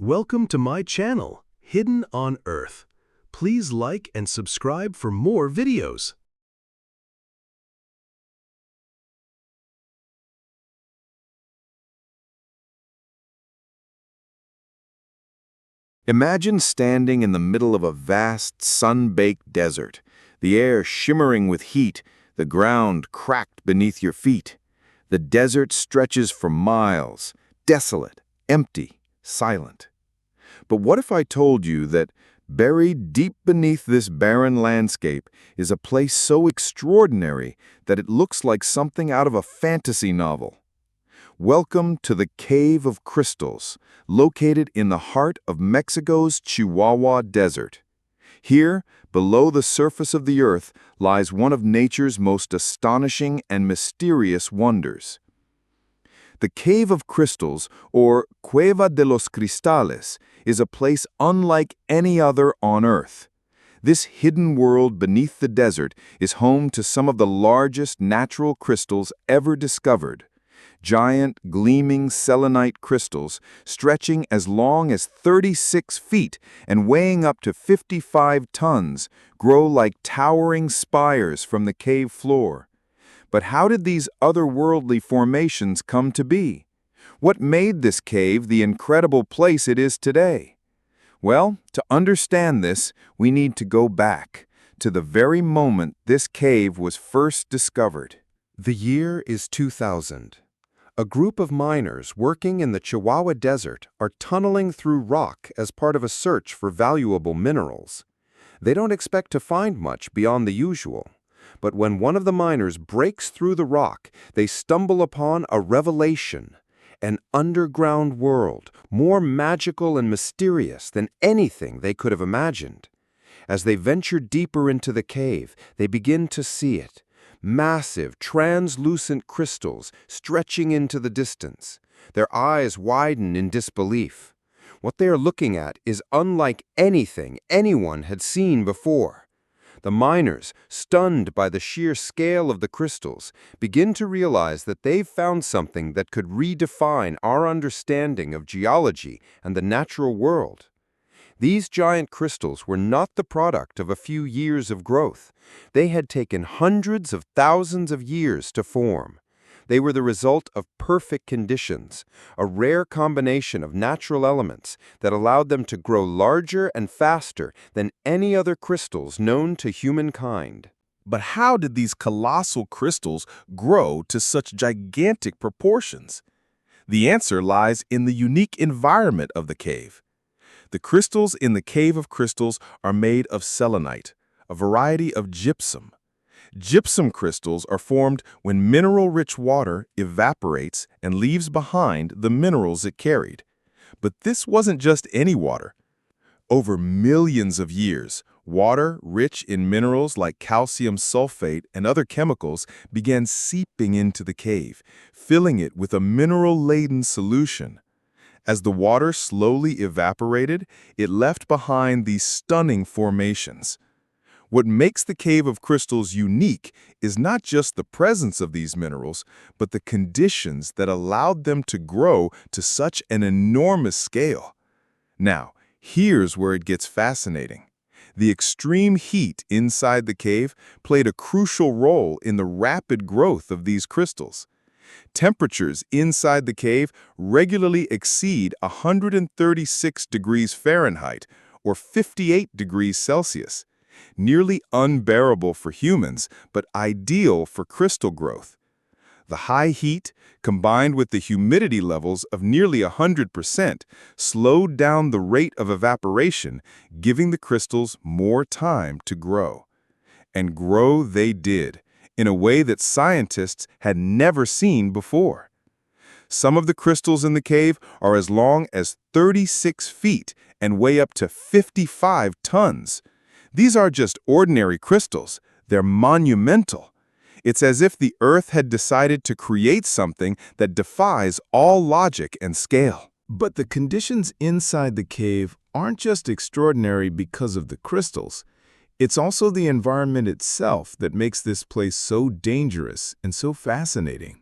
Welcome to my channel, Hidden on Earth. Please like and subscribe for more videos. Imagine standing in the middle of a vast, sun-baked desert, the air shimmering with heat, the ground cracked beneath your feet. The desert stretches for miles, desolate, empty, silent. But what if I told you that buried deep beneath this barren landscape is a place so extraordinary that it looks like something out of a fantasy novel? Welcome to the Cave of Crystals, located in the heart of Mexico's Chihuahua Desert. Here, below the surface of the earth, lies one of nature's most astonishing and mysterious wonders. The Cave of Crystals, or Cueva de los Cristales, is a place unlike any other on Earth. This hidden world beneath the desert is home to some of the largest natural crystals ever discovered. Giant, gleaming selenite crystals stretching as long as 36 feet and weighing up to 55 tons grow like towering spires from the cave floor. But how did these otherworldly formations come to be? What made this cave the incredible place it is today? Well, to understand this, we need to go back to the very moment this cave was first discovered. The year is 2000. A group of miners working in the Chihuahua Desert are tunneling through rock as part of a search for valuable minerals. They don't expect to find much beyond the usual, but when one of the miners breaks through the rock, they stumble upon a revelation, an underground world more magical and mysterious than anything they could have imagined. As they venture deeper into the cave, they begin to see it. Massive, translucent crystals stretching into the distance. Their eyes widen in disbelief. What they are looking at is unlike anything anyone had seen before. The miners, stunned by the sheer scale of the crystals, begin to realize that they've found something that could redefine our understanding of geology and the natural world. These giant crystals were not the product of a few years of growth. They had taken hundreds of thousands of years to form. They were the result of perfect conditions, a rare combination of natural elements that allowed them to grow larger and faster than any other crystals known to humankind. But how did these colossal crystals grow to such gigantic proportions? The answer lies in the unique environment of the cave. The crystals in the Cave of Crystals are made of selenite, a variety of gypsum. Gypsum crystals are formed when mineral-rich water evaporates and leaves behind the minerals it carried. But this wasn't just any water. Over millions of years, water rich in minerals like calcium sulfate and other chemicals began seeping into the cave, filling it with a mineral-laden solution. As the water slowly evaporated, it left behind these stunning formations. What makes the Cave of Crystals unique is not just the presence of these minerals, but the conditions that allowed them to grow to such an enormous scale. Now, here's where it gets fascinating. The extreme heat inside the cave played a crucial role in the rapid growth of these crystals. Temperatures inside the cave regularly exceed 136 degrees Fahrenheit or 58 degrees Celsius, nearly unbearable for humans, but ideal for crystal growth. The high heat, combined with the humidity levels of nearly 100%, slowed down the rate of evaporation, giving the crystals more time to grow. And grow they did, in a way that scientists had never seen before. Some of the crystals in the cave are as long as 36 feet and weigh up to 55 tons. These are just ordinary crystals. They're monumental. It's as if the Earth had decided to create something that defies all logic and scale. But the conditions inside the cave aren't just extraordinary because of the crystals. It's also the environment itself that makes this place so dangerous and so fascinating.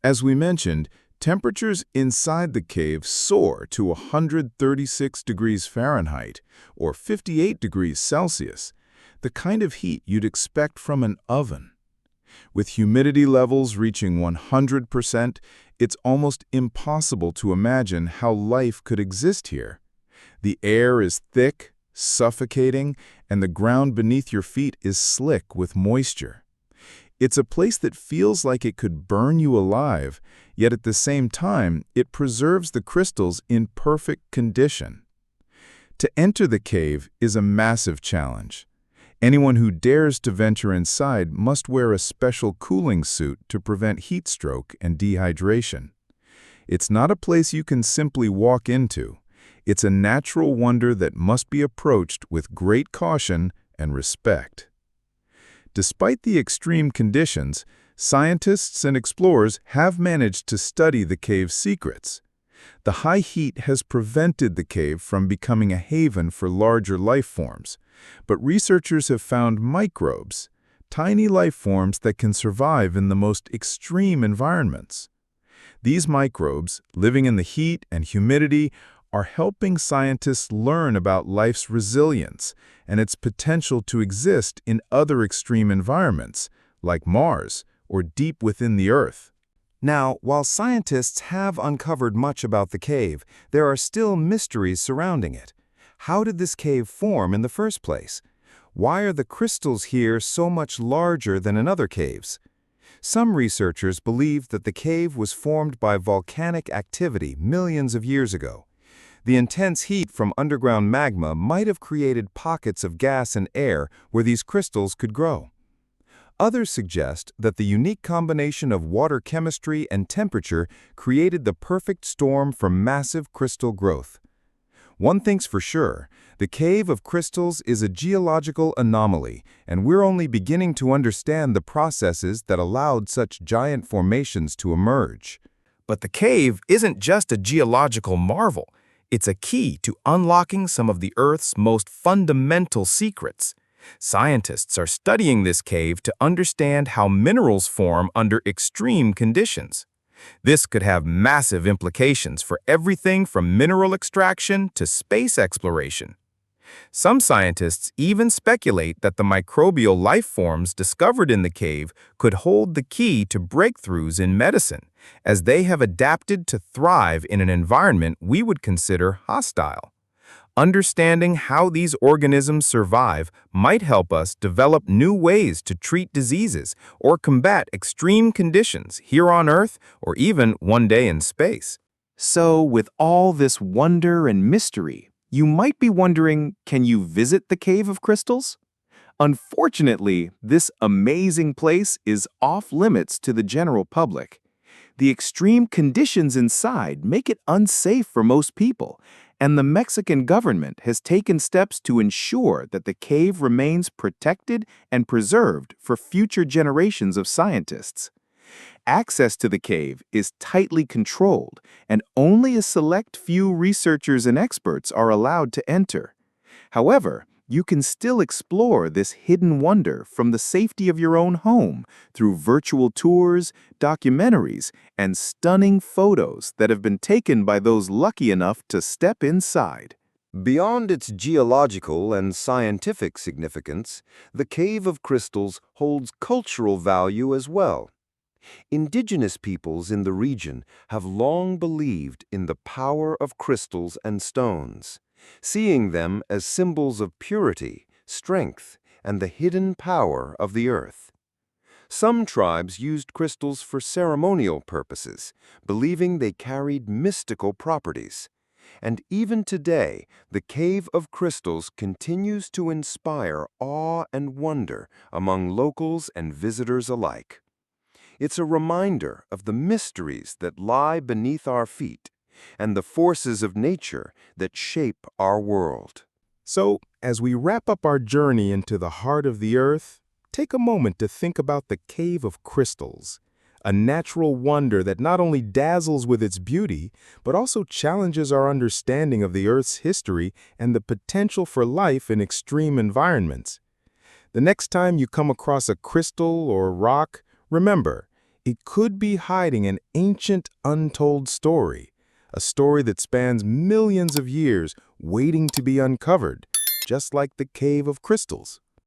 As we mentioned, Temperatures inside the cave soar to 136 degrees Fahrenheit, or 58 degrees Celsius, the kind of heat you'd expect from an oven. With humidity levels reaching 100%, it's almost impossible to imagine how life could exist here. The air is thick, suffocating, and the ground beneath your feet is slick with moisture. It's a place that feels like it could burn you alive, yet at the same time, it preserves the crystals in perfect condition. To enter the cave is a massive challenge. Anyone who dares to venture inside must wear a special cooling suit to prevent heat stroke and dehydration. It's not a place you can simply walk into. It's a natural wonder that must be approached with great caution and respect. Despite the extreme conditions, scientists and explorers have managed to study the cave's secrets. The high heat has prevented the cave from becoming a haven for larger life forms, but researchers have found microbes, tiny life forms that can survive in the most extreme environments. These microbes, living in the heat and humidity, are helping scientists learn about life's resilience and its potential to exist in other extreme environments, like Mars or deep within the Earth. Now, while scientists have uncovered much about the cave, there are still mysteries surrounding it. How did this cave form in the first place? Why are the crystals here so much larger than in other caves? Some researchers believe that the cave was formed by volcanic activity millions of years ago. The intense heat from underground magma might have created pockets of gas and air where these crystals could grow. Others suggest that the unique combination of water chemistry and temperature created the perfect storm for massive crystal growth. One thing's for sure, the Cave of Crystals is a geological anomaly, and we're only beginning to understand the processes that allowed such giant formations to emerge. But the cave isn't just a geological marvel. It's a key to unlocking some of the Earth's most fundamental secrets. Scientists are studying this cave to understand how minerals form under extreme conditions. This could have massive implications for everything from mineral extraction to space exploration. Some scientists even speculate that the microbial life forms discovered in the cave could hold the key to breakthroughs in medicine, as they have adapted to thrive in an environment we would consider hostile. Understanding how these organisms survive might help us develop new ways to treat diseases or combat extreme conditions here on Earth or even one day in space. So, with all this wonder and mystery, you might be wondering, can you visit the Cave of Crystals? Unfortunately, this amazing place is off-limits to the general public. The extreme conditions inside make it unsafe for most people, and the Mexican government has taken steps to ensure that the cave remains protected and preserved for future generations of scientists. Access to the cave is tightly controlled, and only a select few researchers and experts are allowed to enter. However, you can still explore this hidden wonder from the safety of your own home through virtual tours, documentaries, and stunning photos that have been taken by those lucky enough to step inside. Beyond its geological and scientific significance, the Cave of Crystals holds cultural value as well. Indigenous peoples in the region have long believed in the power of crystals and stones, seeing them as symbols of purity, strength, and the hidden power of the earth. Some tribes used crystals for ceremonial purposes, believing they carried mystical properties. And even today, the Cave of Crystals continues to inspire awe and wonder among locals and visitors alike. It's a reminder of the mysteries that lie beneath our feet and the forces of nature that shape our world. So, as we wrap up our journey into the heart of the Earth, take a moment to think about the Cave of Crystals, a natural wonder that not only dazzles with its beauty, but also challenges our understanding of the Earth's history and the potential for life in extreme environments. The next time you come across a crystal or rock, remember, It could be hiding an ancient, untold story, a story that spans millions of years waiting to be uncovered, just like the Cave of Crystals.